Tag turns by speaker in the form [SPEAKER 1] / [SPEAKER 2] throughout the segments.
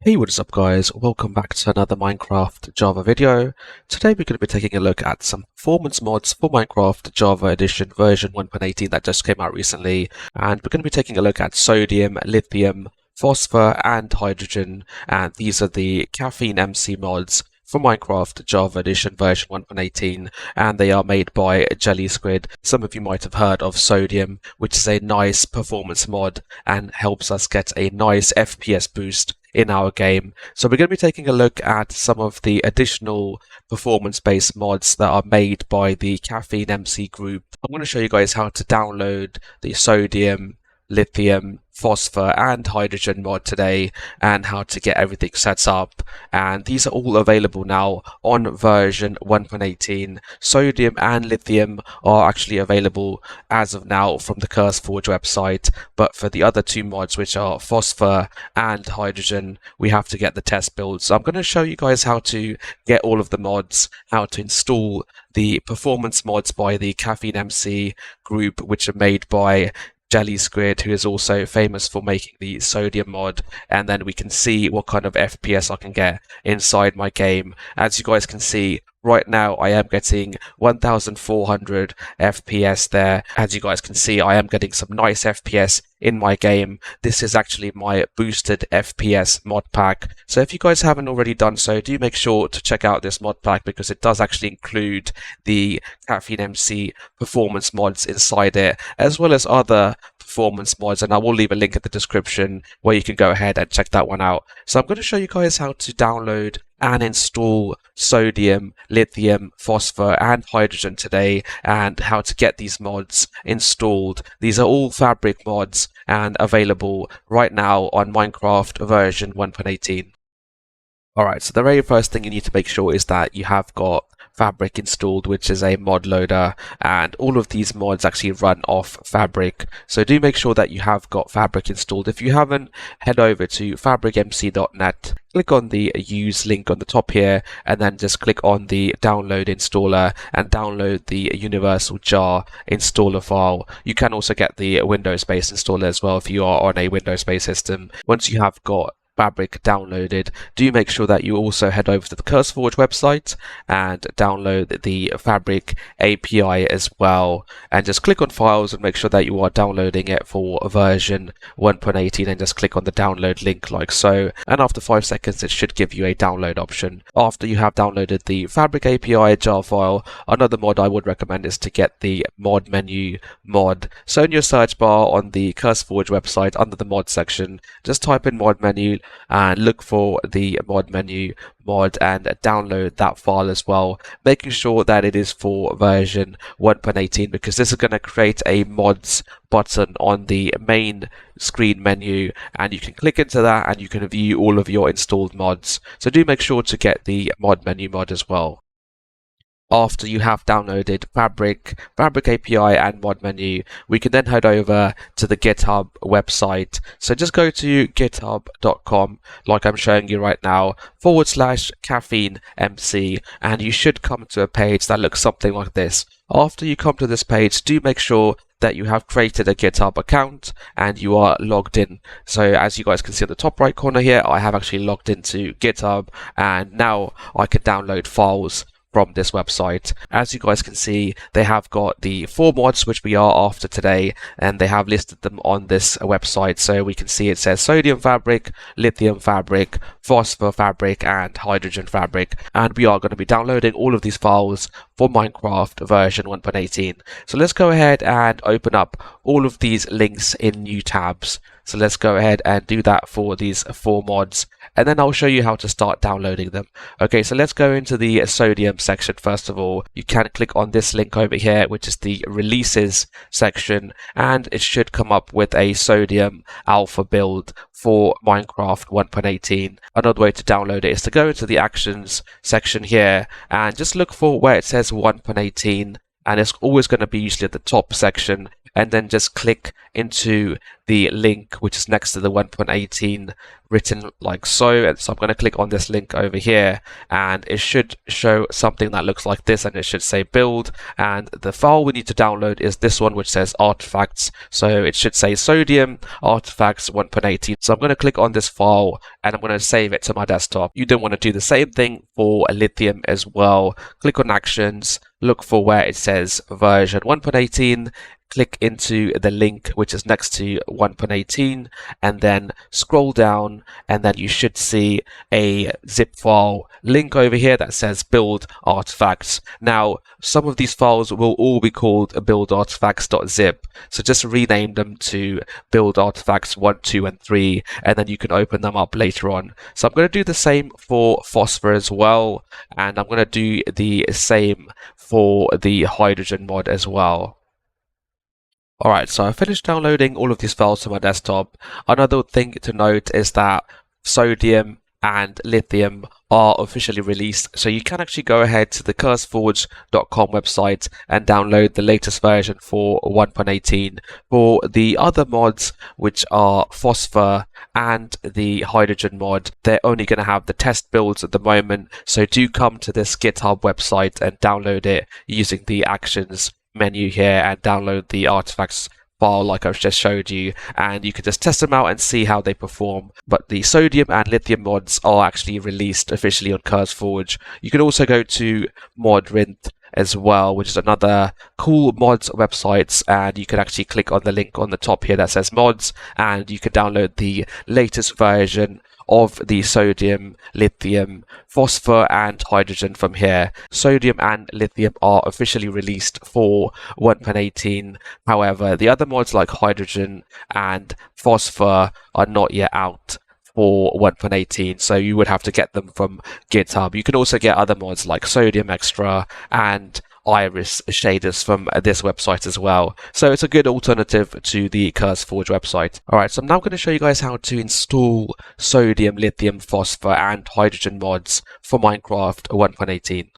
[SPEAKER 1] Hey, what is up guys? Welcome back to another Minecraft Java video. Today we're going to be taking a look at some performance mods for Minecraft Java Edition version 1.18 that just came out recently. And we're going to be taking a look at sodium, lithium, phosphor and hydrogen. And these are the CaffeineMC mods for Minecraft Java Edition version 1.18, and they are made by Jellysquid. Some of you might have heard of sodium, which is a nice performance mod and helps us get a nice FPS boost in our game. So we're going to be taking a look at some of the additional performance-based mods that are made by the CaffeineMC group. I'm going to show you guys how to download the sodium, lithium, phosphor and hydrogen mod today, and how to get everything set up. And these are all available now on version 1.18. Sodium and lithium are actually available as of now from the CurseForge website, but for the other two mods, which are phosphor and hydrogen, we have to get the test build. So I'm going to show you guys how to get all of the mods, how to install the performance mods by the CaffeineMC group, which are made by Jellysquid, who is also famous for making the sodium mod, and then we can see what kind of FPS I can get inside my game. As you guys can see, right now I am getting 1400 FPS there. As you guys can see, I am getting some nice FPS in my game. This is actually my boosted FPS mod pack. So if you guys haven't already done so, do make sure to check out this mod pack, because it does actually include the CaffeineMC performance mods inside it, as well as other performance mods, and I will leave a link in the description where you can go ahead and check that one out. So I'm going to show you guys how to download and install sodium, lithium, phosphor and hydrogen today, and how to get these mods installed. These are all Fabric mods and available right now on Minecraft version 1.18. Alright, so the very first thing you need to make sure is that you have got Fabric installed, which is a mod loader, and all of these mods actually run off Fabric. So do make sure that you have got Fabric installed. If you haven't, head over to fabricmc.net, click on the use link on the top here, and then just click on the download installer and download the universal jar installer file. You can also get the Windows-based installer as well if you are on a Windows-based system. Once you have got Fabric downloaded, do make sure that you also head over to the CurseForge website and download the Fabric API as well, and just click on files and make sure that you are downloading it for version 1.18, and just click on the download link like so, and after 5 seconds it should give you a download option. After you have downloaded the Fabric API jar file, another mod I would recommend is to get the mod menu mod. So in your search bar on the CurseForge website, under the mod section, just type in mod menu and look for the mod menu mod and download that file as well, making sure that it is for version 1.18, because this is going to create a mods button on the main screen menu, and you can click into that and you can view all of your installed mods. So do make sure to get the mod menu mod as well. After you have downloaded Fabric API and mod menu, we can then head over to the GitHub website. So just go to github.com, like I'm showing you right now, /CaffeineMC, and you should come to a page that looks something like this. After you come to this page, do make sure that you have created a GitHub account and you are logged in. So as you guys can see on the top right corner here, I have actually logged into GitHub, and now I can download files from this website. As you guys can see, they have got the 4 mods which we are after today, and they have listed them on this website. So we can see it says sodium fabric, lithium fabric, phosphor fabric and hydrogen fabric, and we are going to be downloading all of these files for Minecraft version 1.18. So let's go ahead and open up all of these links in new tabs. So let's go ahead and do that for these 4 mods, and then I'll show you how to start downloading them. Okay, so let's go into the sodium section first of all. You can click on this link over here, which is the releases section, and it should come up with a sodium alpha build for Minecraft 1.18. Another way to download it is to go into the actions section here and just look for where it says 1.18, and it's always going to be usually at the top section, and then just click into the link which is next to the 1.18 written like so. And so I'm going to click on this link over here, and it should show something that looks like this, and it should say build. And the file we need to download is this one, which says artifacts. So it should say sodium artifacts 1.18. So I'm going to click on this file and I'm going to save it to my desktop. You don't want to do the same thing for Lithium as well. Click on actions, look for where it says version 1.18. Click into the link which is next to 1.18 and then scroll down, and then you should see a zip file link over here that says build artifacts. Now, some of these files will all be called build artifacts.zip, so just rename them to build artifacts 1, 2, and 3, and then you can open them up later on. So I'm going to do the same for phosphor as well, and I'm going to do the same for the hydrogen mod as well. Alright, so I finished downloading all of these files to my desktop. Another thing to note is that sodium and lithium are officially released, so you can actually go ahead to the curseforge.com website and download the latest version for 1.18. For the other mods, which are phosphor and the hydrogen mod, they're only going to have the test builds at the moment, so do come to this GitHub website and download it using the actions menu here and download the artifacts file like I've just showed you, and you can just test them out and see how they perform. But the sodium and lithium mods are actually released officially on CurseForge. You can also go to Modrinth as well, which is another cool mods websites, and you can actually click on the link on the top here that says mods, and you can download the latest version of the sodium, lithium, phosphor, and hydrogen from here. Sodium and lithium are officially released for 1.18. However, the other mods like hydrogen and phosphor are not yet out for 1.18, so you would have to get them from GitHub. You can also get other mods like Sodium Extra and Iris shaders from this website as well. So it's a good alternative to the CurseForge website. Alright, so I'm now going to show you guys how to install sodium, lithium, phosphor, and hydrogen mods for Minecraft 1.18.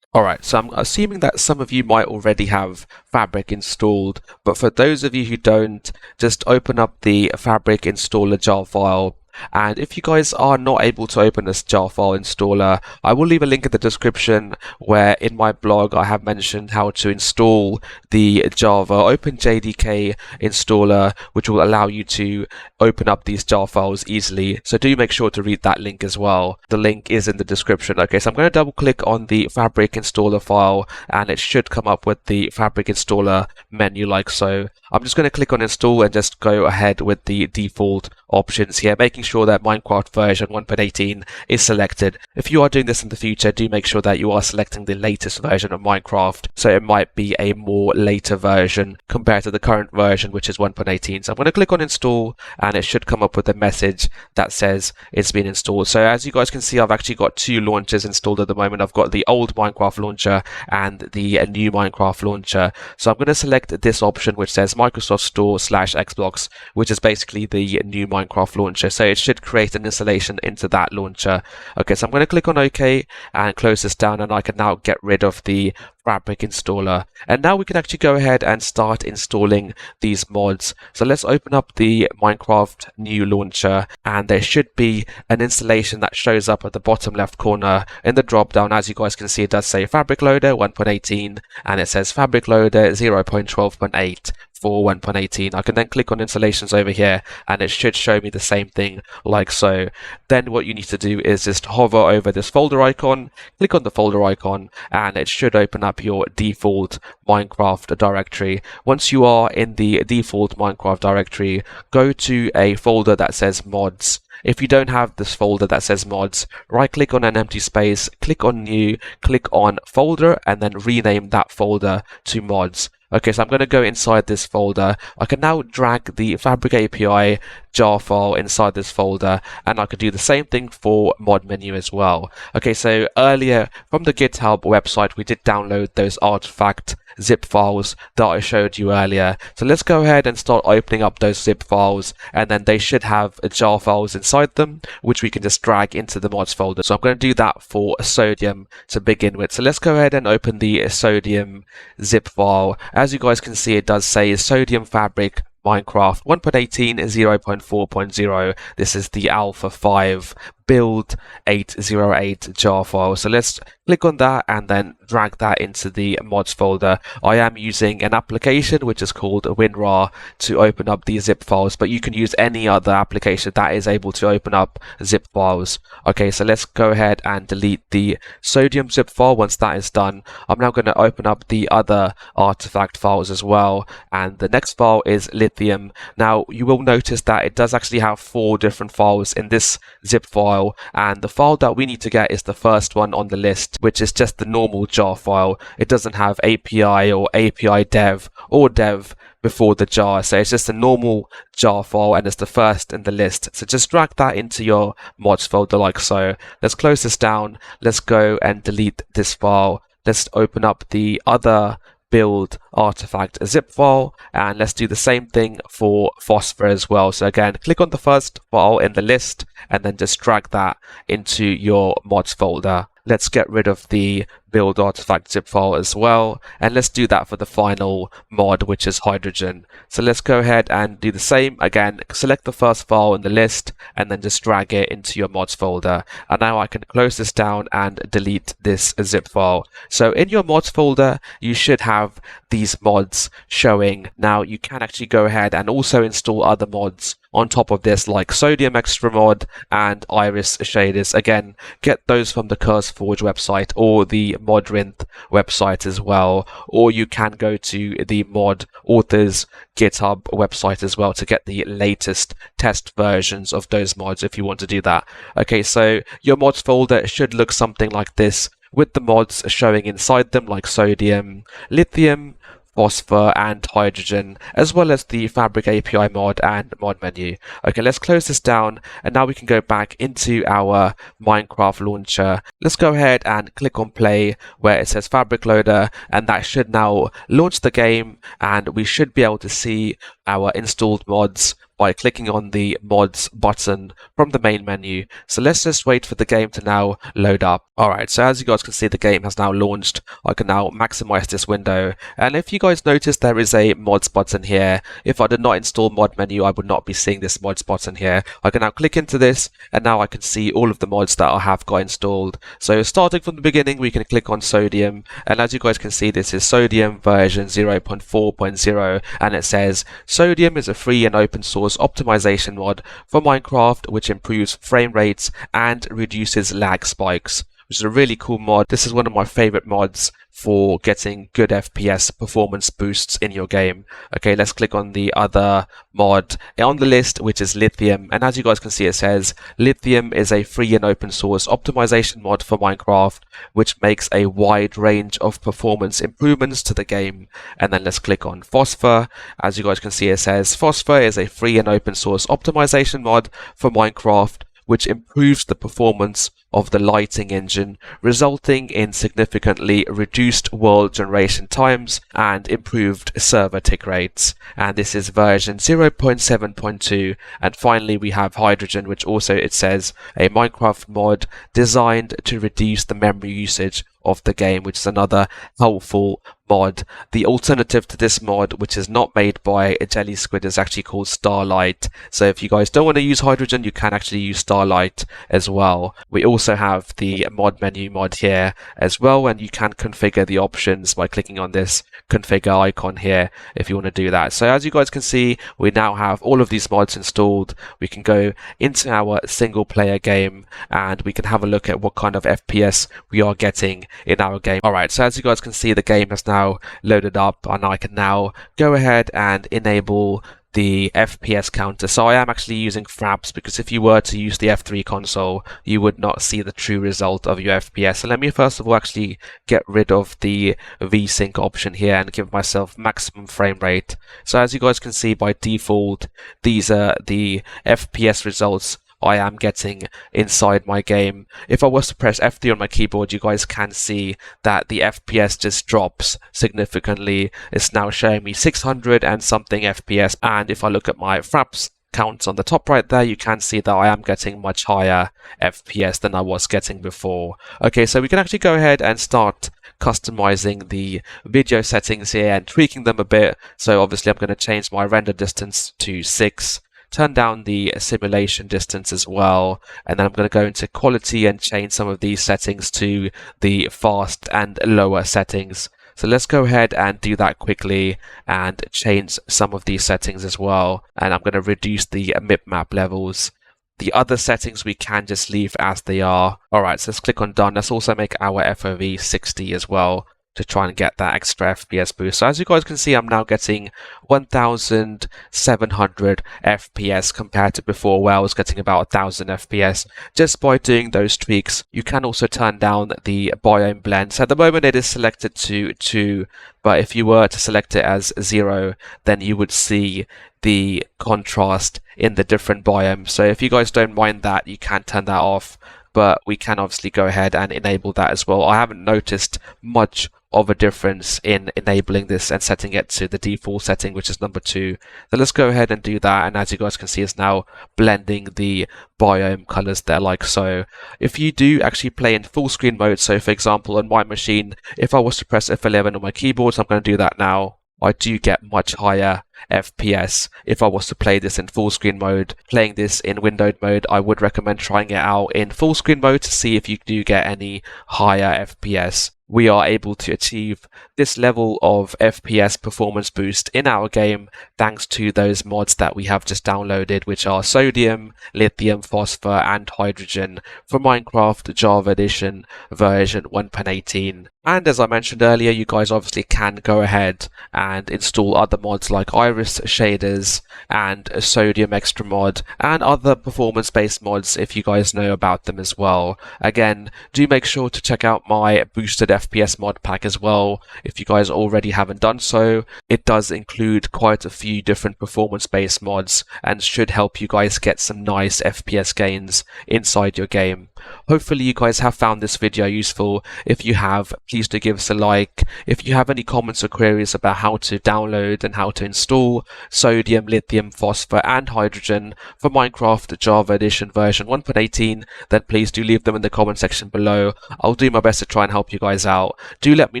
[SPEAKER 1] Alright, so I'm assuming that some of you might already have Fabric installed, but for those of you who don't, just open up the Fabric installer jar file. And if you guys are not able to open this jar file installer, I will leave a link in the description where in my blog I have mentioned how to install the Java OpenJDK installer, which will allow you to open up these jar files easily. So do make sure to read that link as well. The link is in the description. Okay, so I'm going to double click on the Fabric installer file, and it should come up with the Fabric installer menu like so. I'm just going to click on install and just go ahead with the default options here, making sure that Minecraft version 1.18 is selected. If you are doing this in the future, do make sure that you are selecting the latest version of Minecraft, so it might be a more later version compared to the current version, which is 1.18. So I'm going to click on install, and it should come up with a message that says it's been installed. So as you guys can see, I've actually got two launchers installed at the moment. I've got the old Minecraft launcher and the new Minecraft launcher. So I'm going to select this option which says Microsoft Store /Xbox, which is basically the new Minecraft launcher. So it should create an installation into that launcher. Okay, so I'm going to click on OK and close this down, and I can now get rid of the Fabric installer. And now we can actually go ahead and start installing these mods. So let's open up the Minecraft new launcher, and there should be an installation that shows up at the bottom left corner in the drop down. As you guys can see, it does say Fabric Loader 1.18, and it says Fabric Loader 0.12.8 for 1.18. I can then click on installations over here, and it should show me the same thing like so. Then what you need to do is just hover over this folder icon, click on the folder icon, and it should open up your default Minecraft directory. Once you are in the default Minecraft directory, go to a folder that says mods. If you don't have this folder that says mods, right click on an empty space, click on new, click on folder, and then rename that folder to mods. Okay, so I'm going to go inside this folder. I can now drag the Fabric API jar file inside this folder, and I could do the same thing for mod menu as well. Okay, so earlier from the GitHub website, we did download those artifact zip files that I showed you earlier. So let's go ahead and start opening up those zip files, and then they should have jar files inside them, which we can just drag into the mods folder. So I'm going to do that for sodium to begin with. So let's go ahead and open the sodium zip file. As you guys can see, it does say sodium fabric Minecraft 1.18 0.4.0. This is the Alpha 5 build 808 jar file. So let's click on that and then drag that into the mods folder. I am using an application which is called WinRAR to open up these zip files, but you can use any other application that is able to open up zip files. Okay, so let's go ahead and delete the sodium zip file. Once that is done, I'm now going to open up the other artifact files as well, and the next file is lithium. Now you will notice that it does actually have 4 different files in this zip file, and the file that we need to get is the first one on the list, which is just the normal jar file. It doesn't have API or API dev or dev before the jar, so it's just a normal jar file and it's the first in the list. So just drag that into your mods folder like so. Let's close this down. Let's go and delete this file. Let's open up the other build artifact zip file, and let's do the same thing for phosphor as well. So again, click on the first file in the list and then just drag that into your mods folder. Let's get rid of the build artifact zip file as well, and let's do that for the final mod, which is hydrogen. So let's go ahead and do the same. Again, select the first file in the list and then just drag it into your mods folder. And now I can close this down and delete this zip file. So in your mods folder, you should have these mods showing. Now you can actually go ahead and also install other mods on top of this, like Sodium Extra Mod and Iris Shaders. Again, get those from the CurseForge website or the Modrinth website as well, or you can go to the mod authors GitHub website as well to get the latest test versions of those mods if you want to do that. Okay, so your mods folder should look something like this, with the mods showing inside them, like sodium, lithium, phosphor and hydrogen, as well as the Fabric API mod and mod menu. Okay, let's close this down, and now we can go back into our Minecraft launcher. Let's go ahead and click on play where it says Fabric Loader, and that should now launch the game, and we should be able to see our installed mods by clicking on the mods button from the main menu. So let's just wait for the game to now load up. Alright, so as you guys can see, the game has now launched. I can now maximize this window, and if you guys notice, there is a mods button here. If I did not install mod menu, I would not be seeing this mods button here. I can now click into this, and now I can see all of the mods that I have got installed. So starting from the beginning, we can click on sodium, and as you guys can see, this is sodium version 0.4.0, and it says sodium is a free and open source optimization mod for Minecraft which improves frame rates and reduces lag spikes, which is a really cool mod. This is one of my favorite mods for getting good FPS performance boosts in your game. Okay, let's click on the other mod on the list, which is lithium, and as you guys can see, it says lithium is a free and open source optimization mod for Minecraft which makes a wide range of performance improvements to the game. And then let's click on phosphor. As you guys can see, it says phosphor is a free and open source optimization mod for Minecraft which improves the performance of the lighting engine, resulting in significantly reduced world generation times and improved server tick rates. And this is version 0.7.2. And finally, we have hydrogen, which also, it says, a Minecraft mod designed to reduce the memory usage of the game, which is another helpful mod. The alternative to this mod, which is not made by Jellysquid, is actually called Starlight. So if you guys don't want to use hydrogen, you can actually use Starlight as well. We also have the mod menu mod here as well, and you can configure the options by clicking on this configure icon here if you want to do that. So as you guys can see, we now have all of these mods installed. We can go into our single player game and we can have a look at what kind of FPS we are getting in our game. Alright, so as you guys can see, the game has now loaded up, and I can now go ahead and enable the FPS counter. So I am actually using fraps, because if you were to use the F3 console, you would not see the true result of your FPS. So let me first of all actually get rid of the VSync option here and give myself maximum frame rate. So as you guys can see, by default, these are the FPS results I am getting inside my game. If I was to press F3 on my keyboard, you guys can see that the FPS just drops significantly. It's now showing me 600 and something FPS, and if I look at my fraps counts on the top right there, you can see that I am getting much higher FPS than I was getting before. Okay, so we can actually go ahead and start customizing the video settings here and tweaking them a bit. So obviously I'm going to change my render distance to 6, turn down the simulation distance as well, and then I'm going to go into quality and change some of these settings to the fast and lower settings. So let's go ahead and do that quickly and change some of these settings as well. And I'm going to reduce the map levels. The other settings we can just leave as they are. Alright, so let's click on done. Let's also make our FOV 60 as well to try and get that extra FPS boost. So as you guys can see, I'm now getting 1700 FPS compared to before where I was getting about 1000 FPS just by doing those tweaks. You can also turn down the biome blend. So at the moment it is selected to 2, but if you were to select it as 0, then you would see the contrast in the different biomes. So if you guys don't mind that, you can turn that off, but we can obviously go ahead and enable that as well. I haven't noticed much of a difference in enabling this and setting it to the default setting, which is number 2. So let's go ahead and do that, and as you guys can see, it's now blending the biome colors there like so. If you do actually play in full screen mode, so for example on my machine, if I was to press F11 on my keyboard, so I'm going to do that now, I do get much higher FPS if I was to play this in full screen mode. Playing this in windowed mode, I would recommend trying it out in full screen mode to see if you do get any higher FPS. We are able to achieve this level of FPS performance boost in our game thanks to those mods that we have just downloaded, which are Sodium, Lithium Phosphor and Hydrogen for Minecraft Java Edition version 1.18. And as I mentioned earlier, you guys obviously can go ahead and install other mods like Iris shaders and Sodium Extra mod and other performance based mods if you guys know about them as well. Again, do make sure to check out my boosted FPS mod pack as well if you guys already haven't done so. It does include quite a few different performance based mods and should help you guys get some nice FPS gains inside your game. Hopefully you guys have found this video useful. If you have, please do give us a like. If you have any comments or queries about how to download and how to install Sodium, Lithium, Phosphor and Hydrogen for Minecraft Java Edition version 1.18, then please do leave them in the comment section below. I'll do my best to try and help you guys out. Do let me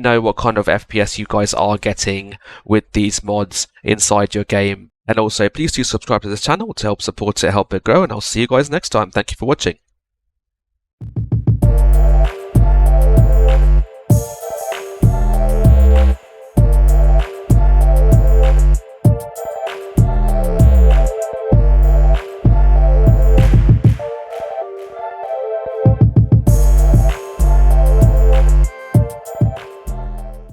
[SPEAKER 1] know what kind of FPS you guys are getting with these mods inside your game. And also please do subscribe to this channel to help support it, help it grow, and I'll see you guys next time. Thank you for watching.